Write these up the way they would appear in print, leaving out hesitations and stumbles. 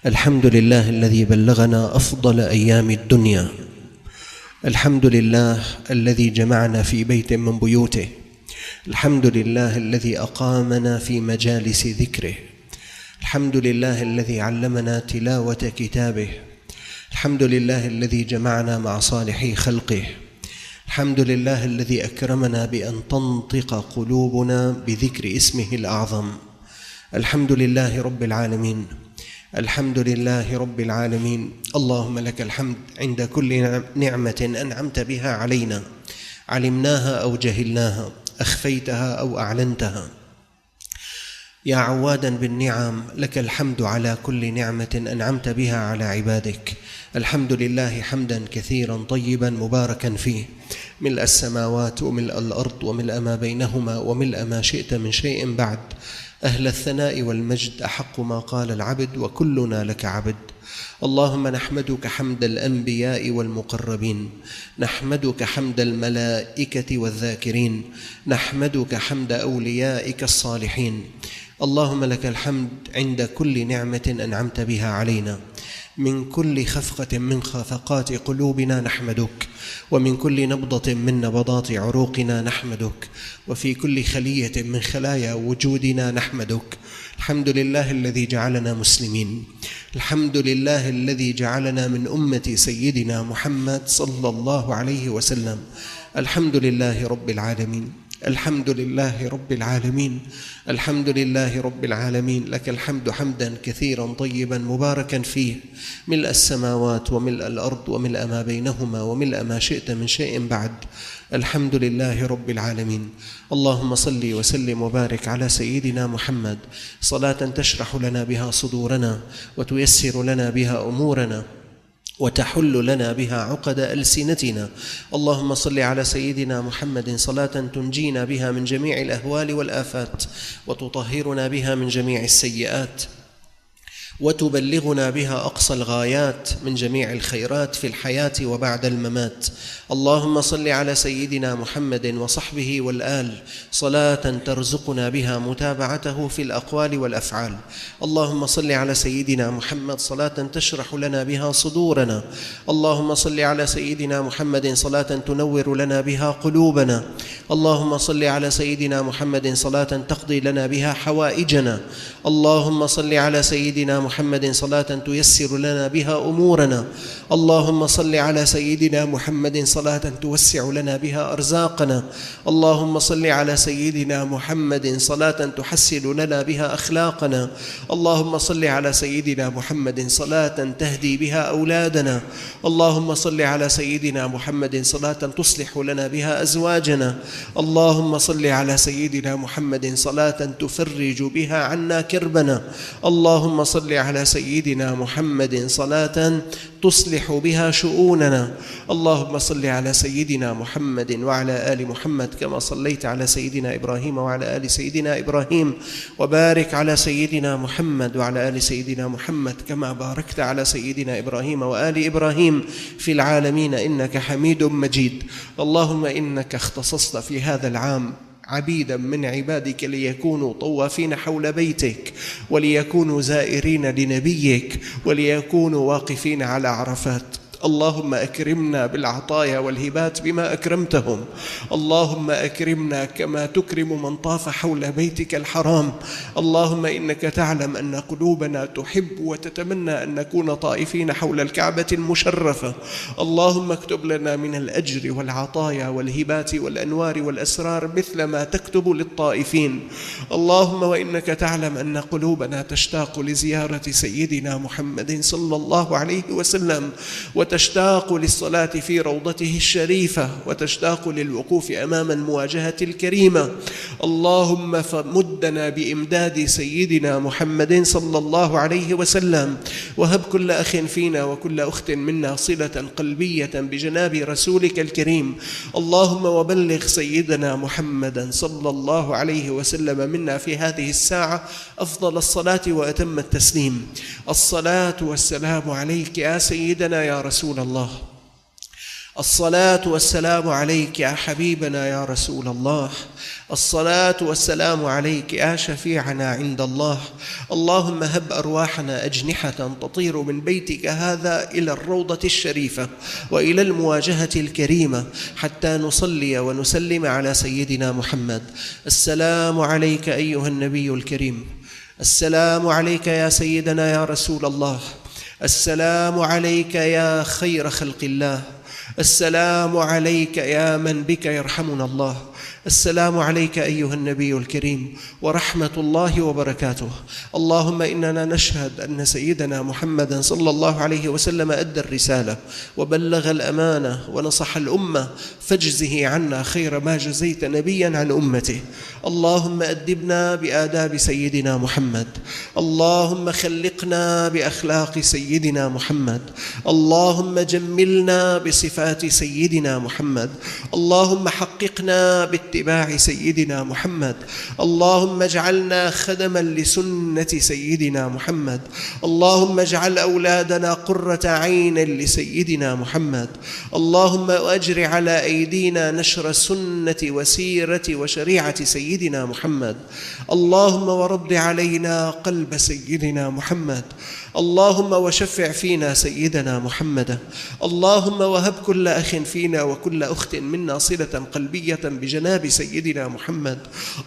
الحمد لله الذي بلغنا أفضل أيام الدنيا. الحمد لله الذي جمعنا في بيت من بيوته. الحمد لله الذي أقامنا في مجالس ذكره. الحمد لله الذي علمنا تلاوة كتابه. الحمد لله الذي جمعنا مع صالحي خلقه. الحمد لله الذي أكرمنا بأن تنطق قلوبنا بذكر اسمه الأعظم. الحمد لله رب العالمين. الحمد لله رب العالمين. اللهم لك الحمد عند كل نعمة أنعمت بها علينا، علمناها أو جهلناها، أخفيتها أو أعلنتها. يا عوادا بالنعم، لك الحمد على كل نعمة أنعمت بها على عبادك. الحمد لله حمدا كثيرا طيبا مباركا فيه، ملء السماوات وملء الأرض وملء ما بينهما وملء ما شئت من شيء بعد. أهل الثناء والمجد أحق ما قال العبد، وكلنا لك عبد. اللهم نحمدك حمد الأنبياء والمقربين، نحمدك حمد الملائكة والذاكرين، نحمدك حمد أوليائك الصالحين. اللهم لك الحمد عند كل نعمة أنعمت بها علينا، من كل خفقة من خفقات قلوبنا نحمدك، ومن كل نبضة من نبضات عروقنا نحمدك، وفي كل خلية من خلايا وجودنا نحمدك. الحمد لله الذي جعلنا مسلمين. الحمد لله الذي جعلنا من أمة سيدنا محمد صلى الله عليه وسلم. الحمد لله رب العالمين. الحمد لله رب العالمين. الحمد لله رب العالمين. لك الحمد حمدا كثيرا طيبا مباركا فيه، ملء السماوات وملء الأرض وملء ما بينهما وملء ما شئت من شيء بعد. الحمد لله رب العالمين. اللهم صل وسلم وبارك على سيدنا محمد صلاة تشرح لنا بها صدورنا، وتيسر لنا بها أمورنا، وتحل لنا بها عقد ألسنتنا. اللهم صل على سيدنا محمد صلاة تنجينا بها من جميع الأهوال والآفات، وتطهرنا بها من جميع السيئات، وتبلغنا بها أقصى الغايات من جميع الخيرات في الحياة وبعد الممات. اللهم صل على سيدنا محمد وصحبه والآل صلاة ترزقنا بها متابعته في الأقوال والأفعال. اللهم صل على سيدنا محمد صلاة تشرح لنا بها صدورنا. اللهم صل على سيدنا محمد صلاة تنور لنا بها قلوبنا. اللهم صل على سيدنا محمد صلاة تقضي لنا بها حوائجنا. اللهم صل على سيدنا محمد صلاة تيسر لنا بها أمورنا. اللهم صل على سيدنا محمد صلاة توسع لنا بها أرزاقنا. اللهم صل على سيدنا محمد صلاة تحسن لنا بها أخلاقنا. اللهم صل على سيدنا محمد صلاة تهدي بها أولادنا. اللهم صل على سيدنا محمد صلاة تصلح لنا بها أزواجنا. اللهم صل على سيدنا محمد صلاة تفرج بها عنا كربنا. اللهم صل على سيدنا محمد صلاة تصلح بها شؤوننا. اللهم صل على سيدنا محمد وعلى آل محمد كما صليت على سيدنا إبراهيم وعلى آل سيدنا إبراهيم، وبارك على سيدنا محمد وعلى آل سيدنا محمد كما باركت على سيدنا إبراهيم وآل إبراهيم في العالمين إنك حميد مجيد. اللهم إنك اختصصت في هذا العام عبيدا من عبادك ليكونوا طوافين حول بيتك، وليكونوا زائرين لنبيك، وليكونوا واقفين على عرفات. اللهم أكرمنا بالعطايا والهبات بما أكرمتهم. اللهم أكرمنا كما تكرم من طاف حول بيتك الحرام. اللهم إنك تعلم أن قلوبنا تحب وتتمنى أن نكون طائفين حول الكعبة المشرفة. اللهم اكتب لنا من الأجر والعطايا والهبات والأنوار والأسرار مثل ما تكتب للطائفين. اللهم وإنك تعلم أن قلوبنا تشتاق لزيارة سيدنا محمد صلى الله عليه وسلم، وتشتاق للصلاة في روضته الشريفة، وتشتاق للوقوف أمام المواجهة الكريمة. اللهم فمدنا بإمداد سيدنا محمد صلى الله عليه وسلم، وهب كل أخ فينا وكل أخت منا صلة قلبية بجناب رسولك الكريم. اللهم وبلغ سيدنا محمدا صلى الله عليه وسلم منا في هذه الساعة أفضل الصلاة وأتم التسليم. الصلاة والسلام عليك يا سيدنا يا رسول الله. الصلاة والسلام عليك يا حبيبنا يا رسول الله، الصلاة والسلام عليك يا شفيعنا عند الله. اللهم هب أرواحنا أجنحة تطير من بيتك هذا إلى الروضة الشريفة وإلى المواجهة الكريمة حتى نصلي ونسلم على سيدنا محمد. السلام عليك أيها النبي الكريم، السلام عليك يا سيدنا يا رسول الله، السلام عليك يا خير خلق الله، السلام عليك يا من بك يرحمنا الله، السلام عليك أيها النبي الكريم ورحمة الله وبركاته. اللهم إننا نشهد أن سيدنا محمدا صلى الله عليه وسلم أدى الرسالة وبلغ الأمانة ونصح الأمة، فاجزه عنا خير ما جزيت نبيا عن أمته. اللهم أدبنا بآداب سيدنا محمد، اللهم خلقنا بأخلاق سيدنا محمد، اللهم جملنا بصفات سيدنا محمد، اللهم حققنا باتباع سيدنا محمد، اللهم اجعلنا خدما لسنة سيدنا محمد، اللهم اجعل أولادنا قرة عين لسيدنا محمد، اللهم أجر على أيدينا نشر سنة وسيرة وشريعة سيدنا محمد، اللهم ورد علينا قلب سيدنا محمد، اللهم وشفع فينا سيدنا محمد، اللهم وهب كل أخ فينا وكل أخت منا صلة قلبية بجناب سيدنا محمد،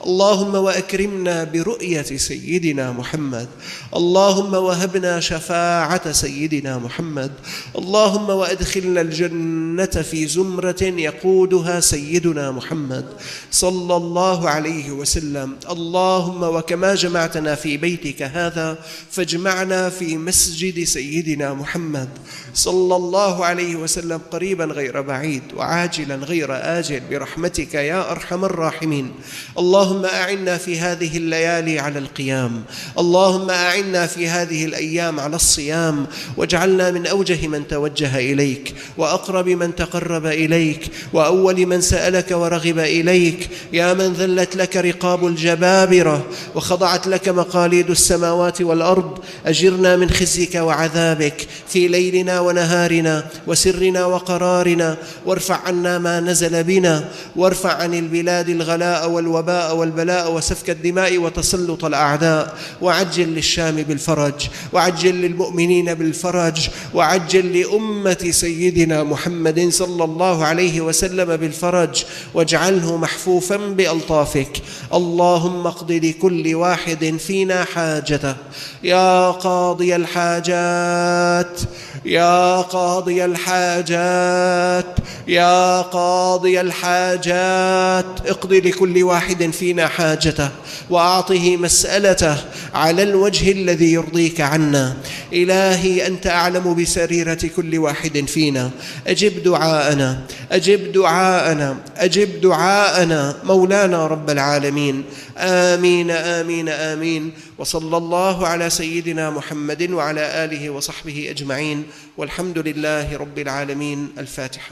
اللهم وأكرمنا برؤية سيدنا محمد، اللهم وهبنا شفاعة سيدنا محمد، اللهم وأدخلنا الجنة في زمرة يقودها سيدنا محمد صلى الله عليه وسلم. اللهم وكما جمعتنا في بيتك هذا فاجمعنا في مسجد سيدنا محمد صلى الله عليه وسلم قريبا غير بعيد وعاجلا غير آجل برحمتك يا أرحم الراحمين. اللهم أعنا في هذه الليالي على القيام، اللهم أعنا في هذه الأيام على الصيام، واجعلنا من أوجه من توجه إليك وأقرب من تقرب إليك وأول من سألك ورغب إليك، يا من ذلت لك رقاب الجبابرة وخضعت لك مقاليد السماوات والأرض. أجرنا من خزيك وعذابك في ليلنا ونهارنا وسرنا وقرارنا، وارفع عنا ما نزل بنا، وارفع عن البلاد الغلاء والوباء والبلاء وسفك الدماء وتسلط الأعداء، وعجل للشام بالفرج، وعجل للمؤمنين بالفرج، وعجل لأمة سيدنا محمد صلى الله عليه وسلم بالفرج، واجعله محفوفا بألطافك. اللهم اقض لكل واحد فينا حاجته يا قاضي الحاجات، يا قاضي الحاجات، يا قاضي الحاجات، اقض لكل واحد فينا حاجته وأعطه مسألته على الوجه الذي يرضيك عنا. إلهي أنت أعلم بسريرة كل واحد فينا، أجب دعاءنا، أجب دعاءنا، أجب دعاءنا مولانا رب العالمين. آمين آمين آمين. وصلى الله على سيدنا محمد وعلى آله وصحبه أجمعين، والحمد لله رب العالمين. الفاتحة.